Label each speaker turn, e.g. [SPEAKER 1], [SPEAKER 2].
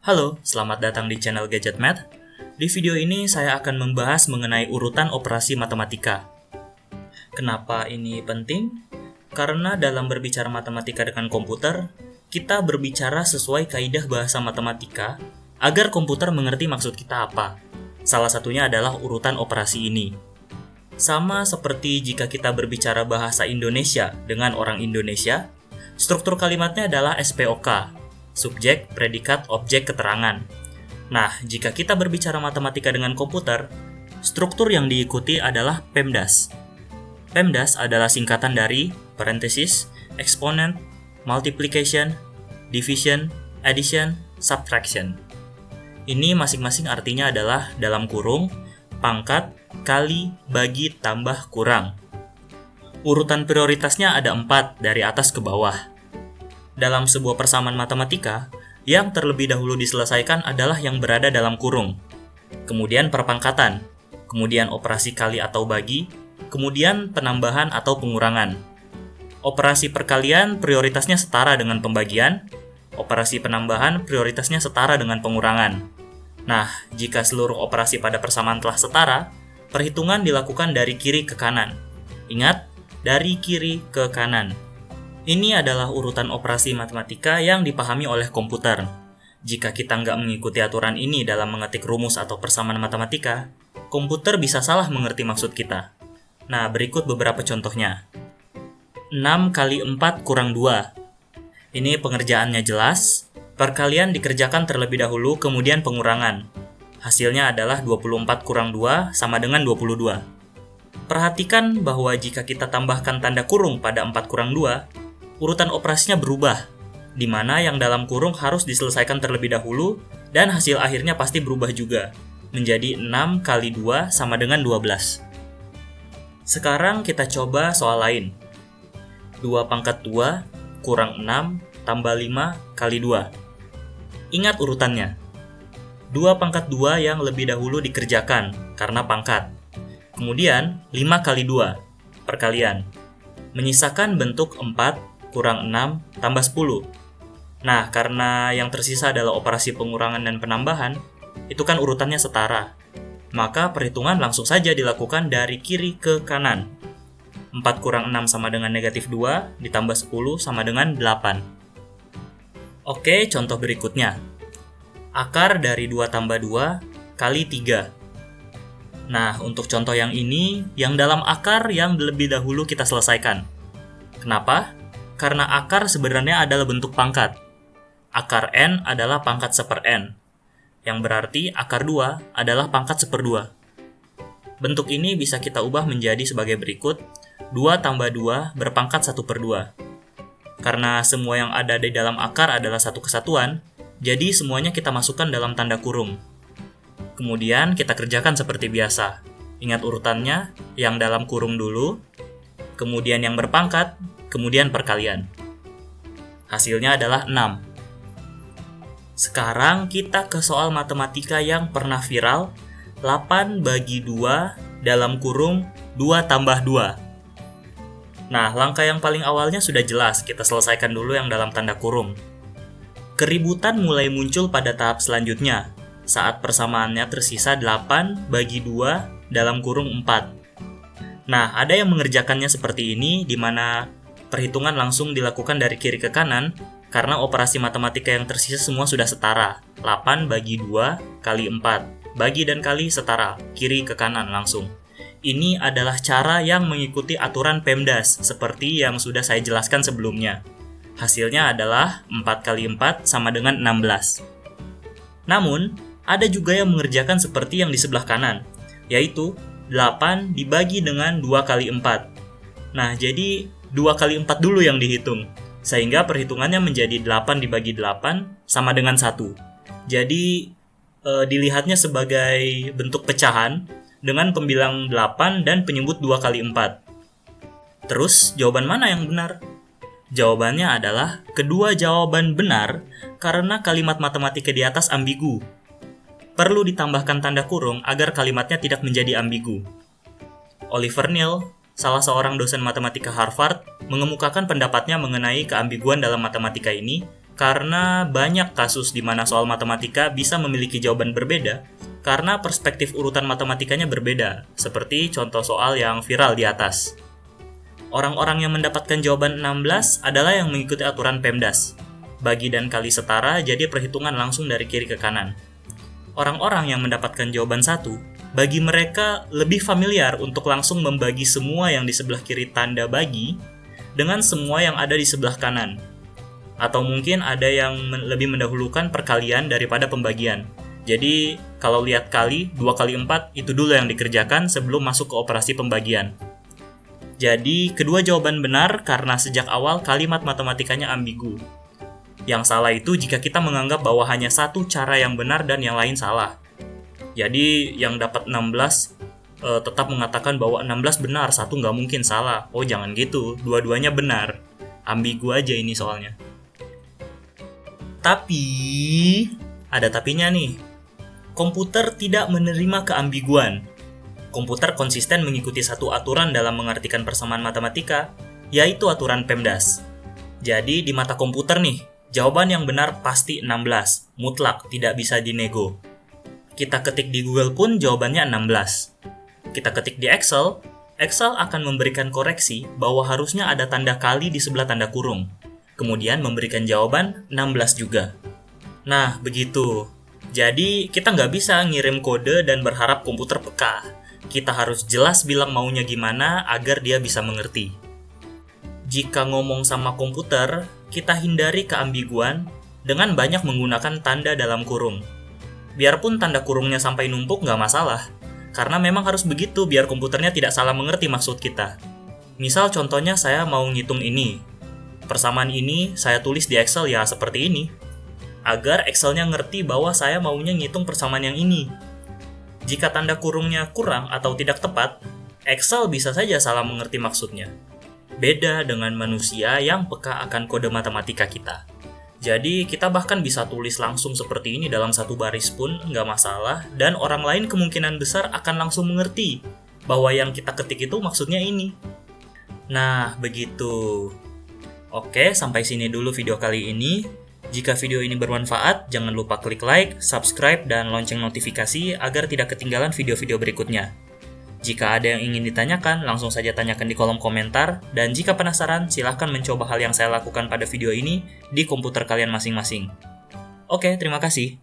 [SPEAKER 1] Halo, selamat datang di channel Gadget Math. Di video ini saya akan membahas mengenai urutan operasi matematika. Kenapa ini penting? Karena dalam berbicara matematika dengan komputer, kita berbicara sesuai kaidah bahasa matematika agar komputer mengerti maksud kita apa. Salah satunya adalah urutan operasi ini. Sama seperti jika kita berbicara bahasa Indonesia dengan orang Indonesia, struktur kalimatnya adalah SPOK, subjek, predikat, objek, keterangan. Nah, jika kita berbicara matematika dengan komputer, struktur yang diikuti adalah PEMDAS. PEMDAS adalah singkatan dari parenthesis, exponent, multiplication, division, addition, subtraction. Ini masing-masing artinya adalah dalam kurung, pangkat, kali, bagi, tambah, kurang. Urutan prioritasnya ada 4 dari atas ke bawah. Dalam sebuah persamaan matematika, yang terlebih dahulu diselesaikan adalah yang berada dalam kurung. Kemudian perpangkatan, kemudian operasi kali atau bagi, kemudian penambahan atau pengurangan. Operasi perkalian prioritasnya setara dengan pembagian, operasi penambahan prioritasnya setara dengan pengurangan. Nah, jika seluruh operasi pada persamaan telah setara, perhitungan dilakukan dari kiri ke kanan. Ingat, dari kiri ke kanan. Ini adalah urutan operasi matematika yang dipahami oleh komputer. Jika kita nggak mengikuti aturan ini dalam mengetik rumus atau persamaan matematika, komputer bisa salah mengerti maksud kita. Nah, berikut beberapa contohnya. 6 kali 4 kurang 2. Ini pengerjaannya jelas. Perkalian dikerjakan terlebih dahulu, kemudian pengurangan. Hasilnya adalah 24 kurang 2 sama dengan 22. Perhatikan bahwa jika kita tambahkan tanda kurung pada 4 kurang 2, urutan operasinya berubah, di mana yang dalam kurung harus diselesaikan terlebih dahulu, dan hasil akhirnya pasti berubah juga, menjadi 6 kali 2 sama dengan 12. Sekarang kita coba soal lain. 2 pangkat 2 kurang 6 tambah 5 kali 2. Ingat urutannya. 2 pangkat 2 yang lebih dahulu dikerjakan, karena pangkat. Kemudian 5 kali 2, perkalian. Menyisakan bentuk 4 kurang 6 tambah 10. Nah, karena yang tersisa adalah operasi pengurangan dan penambahan, itu kan urutannya setara. Maka perhitungan langsung saja dilakukan dari kiri ke kanan. 4 kurang 6 sama dengan negatif 2, ditambah 10 sama dengan 8. Oke, contoh berikutnya. Akar dari 2 tambah 2 kali 3. Nah, untuk contoh yang ini, yang dalam akar yang lebih dahulu kita selesaikan. Kenapa? Karena akar sebenarnya adalah bentuk pangkat. Akar n adalah pangkat 1/n, yang berarti akar 2 adalah pangkat 1/2. Bentuk ini bisa kita ubah menjadi sebagai berikut, 2 tambah 2 berpangkat 1/2. Karena semua yang ada di dalam akar adalah satu kesatuan, jadi semuanya kita masukkan dalam tanda kurung. Kemudian kita kerjakan seperti biasa. Ingat urutannya, yang dalam kurung dulu, kemudian yang berpangkat, kemudian perkalian. Hasilnya adalah 6. Sekarang kita ke soal matematika yang pernah viral, 8 bagi 2 dalam kurung 2 tambah 2. Nah, langkah yang paling awalnya sudah jelas, kita selesaikan dulu yang dalam tanda kurung. Keributan mulai muncul pada tahap selanjutnya, saat persamaannya tersisa 8 bagi 2 dalam kurung 4. Nah, ada yang mengerjakannya seperti ini, di mana perhitungan langsung dilakukan dari kiri ke kanan, karena operasi matematika yang tersisa semua sudah setara. 8 bagi 2 kali 4. Bagi dan kali setara, kiri ke kanan langsung. Ini adalah cara yang mengikuti aturan PEMDAS, seperti yang sudah saya jelaskan sebelumnya. Hasilnya adalah 4 kali 4 sama dengan 16. Namun, ada juga yang mengerjakan seperti yang di sebelah kanan, yaitu 8 dibagi dengan 2 kali 4. Nah, jadi 2 kali 4 dulu yang dihitung, sehingga perhitungannya menjadi 8 dibagi 8 sama dengan 1. Jadi, dilihatnya sebagai bentuk pecahan dengan pembilang 8 dan penyebut 2 kali 4. Terus, jawaban mana yang benar? Jawabannya adalah kedua jawaban benar karena kalimat matematika di atas ambigu. Perlu ditambahkan tanda kurung agar kalimatnya tidak menjadi ambigu. Oliver Neal, salah seorang dosen matematika Harvard, mengemukakan pendapatnya mengenai keambiguan dalam matematika ini Karena banyak kasus di mana soal matematika bisa memiliki jawaban berbeda karena perspektif urutan matematikanya berbeda, seperti contoh soal yang viral di atas. Orang-orang yang mendapatkan jawaban 16 adalah yang mengikuti aturan PEMDAS. Bagi dan kali setara, jadi perhitungan langsung dari kiri ke kanan. Orang-orang yang mendapatkan jawaban 1, bagi mereka lebih familiar untuk langsung membagi semua yang di sebelah kiri tanda bagi dengan semua yang ada di sebelah kanan. Atau mungkin ada yang lebih mendahulukan perkalian daripada pembagian. Jadi, kalau lihat kali, 2 kali 4 itu dulu yang dikerjakan sebelum masuk ke operasi pembagian. Jadi, kedua jawaban benar karena sejak awal kalimat matematikanya ambigu. Yang salah itu jika kita menganggap bahwa hanya satu cara yang benar dan yang lain salah. Jadi, yang dapat 16 tetap mengatakan bahwa 16 benar, satu nggak mungkin salah. Oh, jangan gitu, dua-duanya benar. Ambigu aja ini soalnya. Tapi, ada tapinya nih. Komputer tidak menerima keambiguan. Komputer konsisten mengikuti satu aturan dalam mengartikan persamaan matematika, yaitu aturan PEMDAS. Jadi di mata komputer nih, jawaban yang benar pasti 16, mutlak, tidak bisa dinego. Kita ketik di Google pun jawabannya 16. Kita ketik di Excel, Excel akan memberikan koreksi bahwa harusnya ada tanda kali di sebelah tanda kurung. Kemudian memberikan jawaban 16 juga. Nah, begitu. Jadi kita nggak bisa ngirim kode dan berharap komputer peka. Kita harus jelas bilang maunya gimana agar dia bisa mengerti. Jika ngomong sama komputer, kita hindari keambiguan dengan banyak menggunakan tanda dalam kurung. Biarpun tanda kurungnya sampai numpuk nggak masalah, karena memang harus begitu biar komputernya tidak salah mengerti maksud kita. Misal contohnya saya mau ngitung ini. Persamaan ini saya tulis di Excel ya seperti ini, agar Excelnya ngerti bahwa saya maunya ngitung persamaan yang ini. Jika tanda kurungnya kurang atau tidak tepat, Excel bisa saja salah mengerti maksudnya. Beda dengan manusia yang peka akan kode matematika kita. Jadi kita bahkan bisa tulis langsung seperti ini dalam satu baris pun nggak masalah, dan orang lain kemungkinan besar akan langsung mengerti bahwa yang kita ketik itu maksudnya ini. Nah, begitu. Oke, sampai sini dulu video kali ini. Jika video ini bermanfaat, jangan lupa klik like, subscribe, dan lonceng notifikasi agar tidak ketinggalan video-video berikutnya. Jika ada yang ingin ditanyakan, langsung saja tanyakan di kolom komentar, dan jika penasaran, silahkan mencoba hal yang saya lakukan pada video ini di komputer kalian masing-masing. Oke, terima kasih.